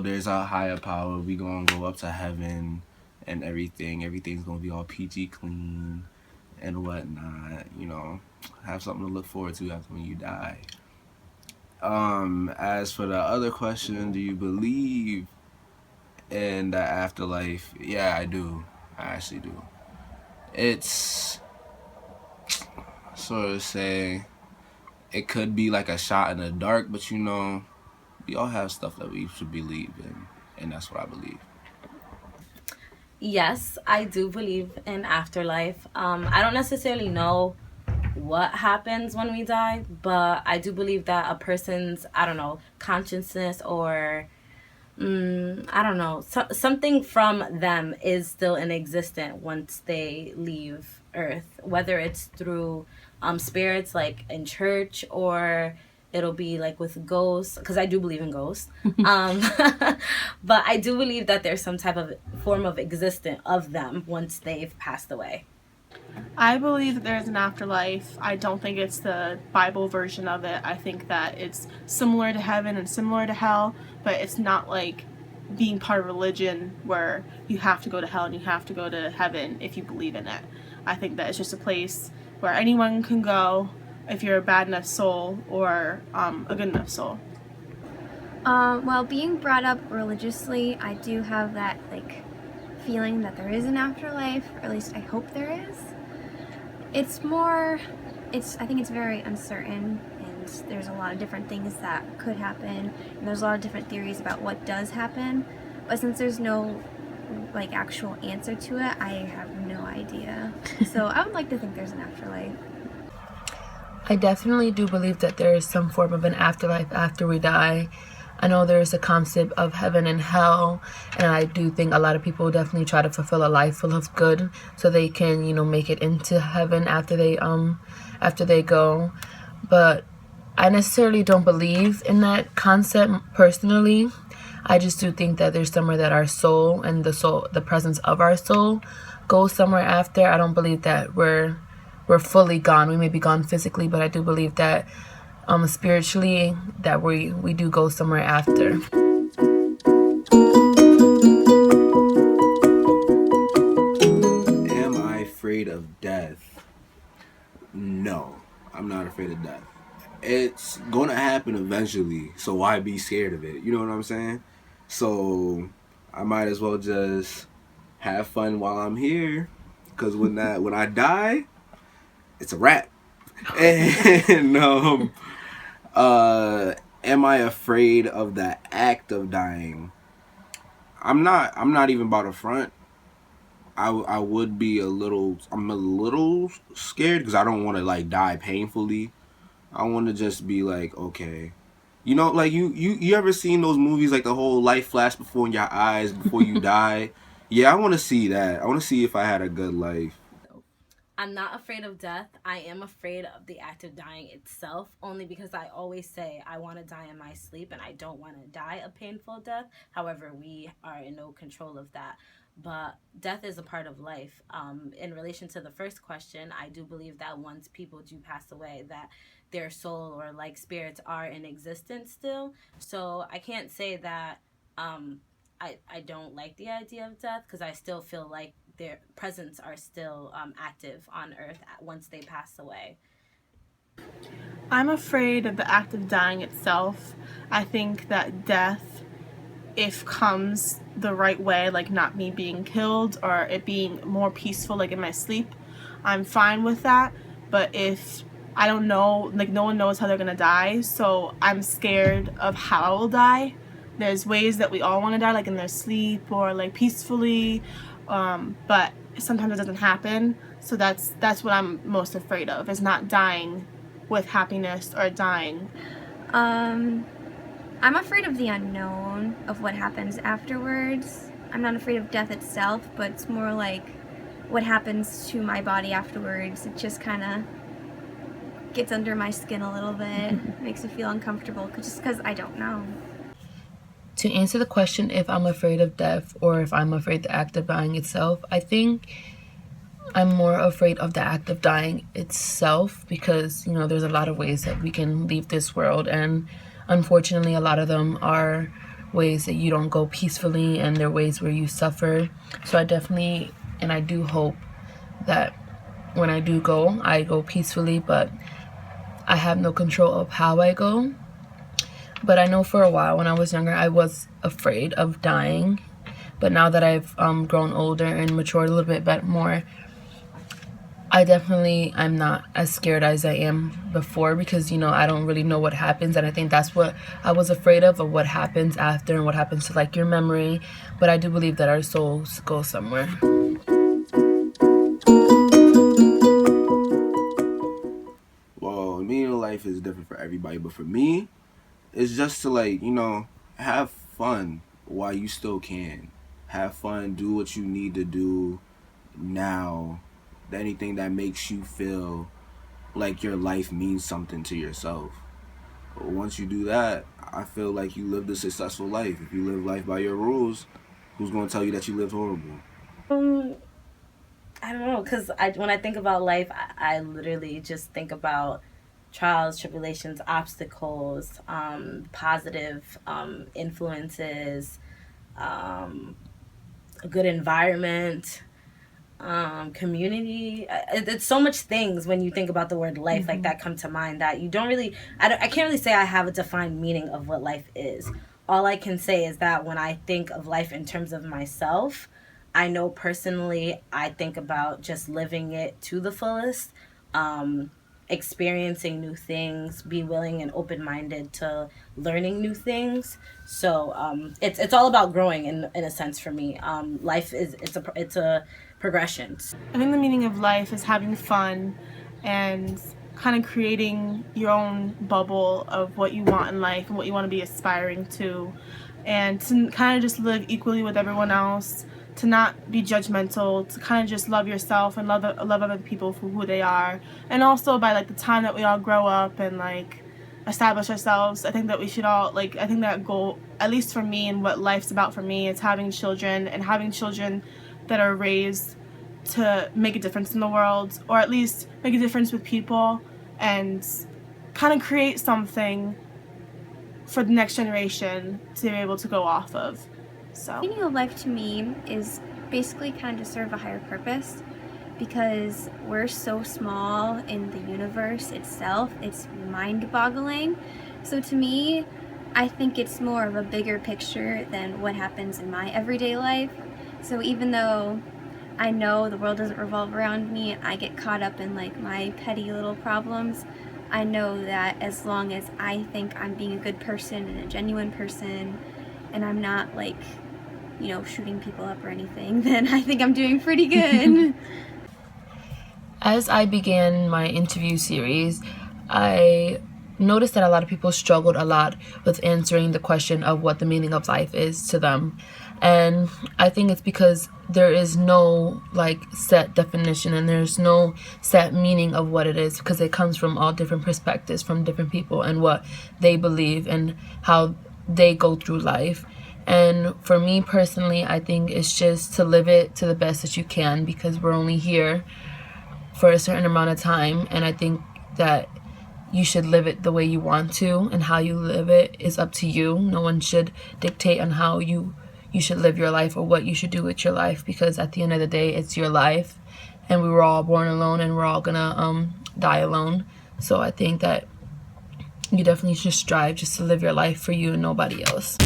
there's a higher power. We gonna go up to heaven and everything. Everything's gonna be all peachy clean and whatnot. Have something to look forward to after when you die. As for the other question, do you believe in the afterlife? Yeah, I do. I actually do. It's sort of say it could be like a shot in the dark, but we all have stuff that we should believe in, and that's what I believe. Yes, I do believe in afterlife. I don't necessarily know what happens when we die, but I do believe that a person's, I don't know, consciousness or I don't know, something from them is still in existence once they leave Earth, whether it's through spirits like in church, or it'll be like with ghosts, because I do believe in ghosts. But I do believe that there's some type of form of existence of them once they've passed away. I believe that there's an afterlife. I don't think it's the Bible version of it. I think that it's similar to heaven and similar to hell, but it's not like being part of religion where you have to go to hell and you have to go to heaven if you believe in it. I think that it's just a place where anyone can go if you're a bad enough soul or a good enough soul. Well, being brought up religiously, I do have that feeling that there is an afterlife, or at least I hope there is. I think it's very uncertain, and there's a lot of different things that could happen, and there's a lot of different theories about what does happen, but since there's no actual answer to it, I have no idea. So I would like to think there's an afterlife. I definitely do believe that there is some form of an afterlife after we die. I know there's a concept of heaven and hell, and I do think a lot of people definitely try to fulfill a life full of good so they can, make it into heaven after they go. But I necessarily don't believe in that concept personally. I just do think that there's somewhere that our soul and the presence of our soul goes somewhere after. I don't believe that we're fully gone. We may be gone physically, but I do believe that spiritually that we do go somewhere after. Am I afraid of death? No, I'm not afraid of death. It's gonna happen eventually, so why be scared of it? You know what I'm saying? So I might as well just have fun while I'm here, because when I die, it's a wrap. And am I afraid of the act of dying? I'm not even about to front. I would be I'm a little scared because I don't want to die painfully. I want to just be okay. You ever seen those movies the whole life flash before in your eyes before you die? Yeah, I want to see that. I want to see if I had a good life. I'm not afraid of death. I am afraid of the act of dying itself, only because I always say I want to die in my sleep and I don't want to die a painful death. However, we are in no control of that. But death is a part of life. In relation to the first question, I do believe that once people do pass away, that their soul or spirits are in existence still. So I can't say that I don't like the idea of death, because I still feel like their presence are still active on Earth once they pass away. I'm afraid of the act of dying itself. I think that death, if comes the right way, not me being killed or it being more peaceful in my sleep, I'm fine with that. But if I don't know, no one knows how they're gonna die, so I'm scared of how I will die. There's ways that we all want to die, in their sleep or peacefully, but sometimes it doesn't happen. So that's what I'm most afraid of, is not dying with happiness or dying. I'm afraid of the unknown, of what happens afterwards. I'm not afraid of death itself, but it's more what happens to my body afterwards. It just kind of gets under my skin a little bit, makes me feel uncomfortable, just because I don't know. To answer the question if I'm afraid of death or if I'm afraid the act of dying itself, I think I'm more afraid of the act of dying itself, because there's a lot of ways that we can leave this world, and unfortunately a lot of them are ways that you don't go peacefully, and there are ways where you suffer. So I definitely, and I do hope that when I go peacefully, but I have no control of how I go. But I know for a while when I was younger, I was afraid of dying. But now that I've grown older and matured a little bit more, I'm not as scared as I am before, because, I don't really know what happens. And I think that's what I was afraid of what happens after and what happens to like your memory. But I do believe that our souls go somewhere. Well, meaning of life is different for everybody, but for me, it's just to like, have fun while you still can. Have fun, do what you need to do now. Anything that makes you feel like your life means something to yourself. But once you do that, I feel like you lived a successful life. If you live life by your rules, who's going to tell you that you lived horrible? I don't know, because when I think about life, I literally just think about trials, tribulations, obstacles, positive influences, a good environment, community. It's so much things when you think about the word life, like that come to mind, that you don't really, I can't really say I have a defined meaning of what life is. All I can say is that when I think of life in terms of myself, I know personally I think about just living it to the fullest, experiencing new things, be willing and open-minded to learning new things. So it's all about growing in a sense for me. Life is it's a progression. I think the meaning of life is having fun and kind of creating your own bubble of what you want in life and what you want to be aspiring to, and to kind of just live equally with everyone else, to not be judgmental, to kind of just love yourself and love other people for who they are. And also by like the time that we all grow up and like establish ourselves, I think that we should all, like, I think that goal, at least for me and what life's about for me, is having children, and having children that are raised to make a difference in the world, or at least make a difference with people, and kind of create something for the next generation to be able to go off of. So Meaning of life to me is basically kind of to serve a higher purpose, because we're so small in the universe itself. It's mind-boggling. So to me, I think it's more of a bigger picture than what happens in my everyday life. So even though I know the world doesn't revolve around me and I get caught up in like my petty little problems, I know that as long as I think I'm being a good person and a genuine person, and I'm not like, shooting people up or anything, then I think I'm doing pretty good. As I began my interview series, I noticed that a lot of people struggled a lot with answering the question of what the meaning of life is to them. And I think it's because there is no like set definition, and there's no set meaning of what it is, because it comes from all different perspectives from different people and what they believe and how they go through life. And for me personally, I think it's just to live it to the best that you can, because we're only here for a certain amount of time. And I think that you should live it the way you want to, and how you live it is up to you. No one should dictate on how you should live your life or what you should do with your life, because at the end of the day, it's your life, and we were all born alone, and we're all gonna die alone. So I think that you definitely should strive just to live your life for you and nobody else.